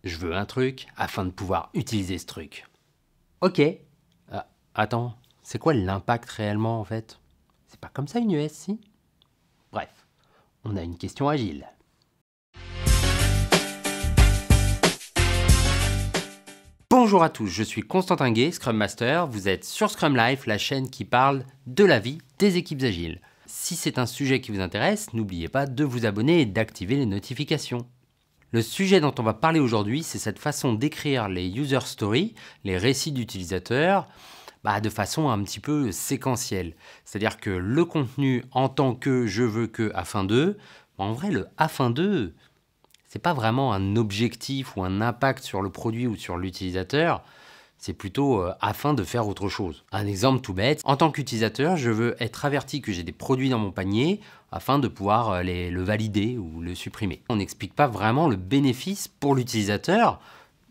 Je veux un truc afin de pouvoir utiliser ce truc. Ok. Attends, c'est quoi l'impact réellement en fait? C'est pas comme ça une US, si? Bref, on a une question agile. Bonjour à tous, je suis Constantin Guay, Scrum Master. Vous êtes sur Scrum Life, la chaîne qui parle de la vie des équipes agiles. Si c'est un sujet qui vous intéresse, n'oubliez pas de vous abonner et d'activer les notifications. Le sujet dont on va parler aujourd'hui, c'est cette façon d'écrire les user stories, les récits d'utilisateurs, de façon un petit peu séquentielle. C'est-à-dire que le contenu en tant que je veux que afin de, en vrai le afin de, c'est pas vraiment un objectif ou un impact sur le produit ou sur l'utilisateur, c'est plutôt afin de faire autre chose. Un exemple tout bête, en tant qu'utilisateur, je veux être averti que j'ai des produits dans mon panier afin de pouvoir le valider ou le supprimer. On n'explique pas vraiment le bénéfice pour l'utilisateur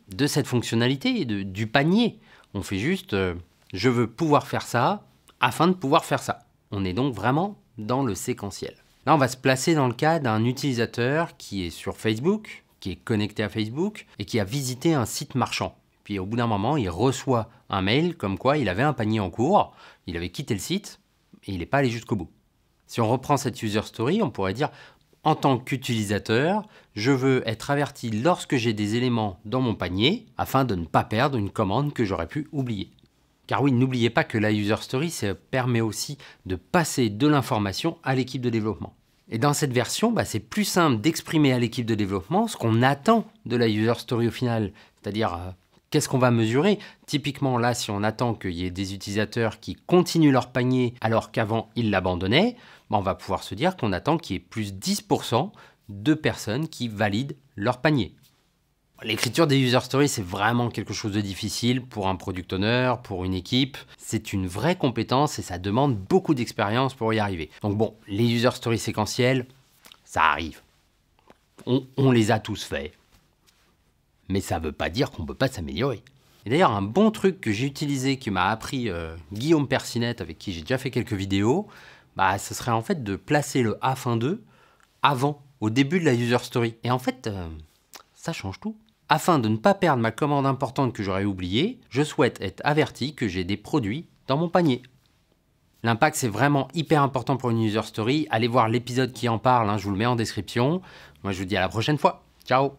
de cette fonctionnalité, du panier. On fait juste, je veux pouvoir faire ça afin de pouvoir faire ça. On est donc vraiment dans le séquentiel. Là, on va se placer dans le cas d'un utilisateur qui est sur Facebook, qui est connecté à Facebook et qui a visité un site marchand. Puis au bout d'un moment, il reçoit un mail comme quoi il avait un panier en cours, il avait quitté le site et il n'est pas allé jusqu'au bout. Si on reprend cette user story, on pourrait dire en tant qu'utilisateur, je veux être averti lorsque j'ai des éléments dans mon panier afin de ne pas perdre une commande que j'aurais pu oublier. Car oui, n'oubliez pas que la user story, ça permet aussi de passer de l'information à l'équipe de développement. Et dans cette version, c'est plus simple d'exprimer à l'équipe de développement ce qu'on attend de la user story au final, c'est-à-dire qu'est-ce qu'on va mesurer? Typiquement là, si on attend qu'il y ait des utilisateurs qui continuent leur panier alors qu'avant ils l'abandonnaient, on va pouvoir se dire qu'on attend qu'il y ait plus 10% de personnes qui valident leur panier. L'écriture des user stories, c'est vraiment quelque chose de difficile pour un product owner, pour une équipe. C'est une vraie compétence et ça demande beaucoup d'expérience pour y arriver. Donc bon, les user stories séquentielles, ça arrive. On les a tous faits. Mais ça ne veut pas dire qu'on ne peut pas s'améliorer. Et d'ailleurs, un bon truc que j'ai utilisé, qui m'a appris Guillaume Persinet, avec qui j'ai déjà fait quelques vidéos, ce serait en fait de placer le afin de avant, au début de la user story. Et en fait, ça change tout. Afin de ne pas perdre ma commande importante que j'aurais oubliée, je souhaite être averti que j'ai des produits dans mon panier. L'impact, c'est vraiment hyper important pour une user story. Allez voir l'épisode qui en parle, je vous le mets en description. Moi, je vous dis à la prochaine fois. Ciao!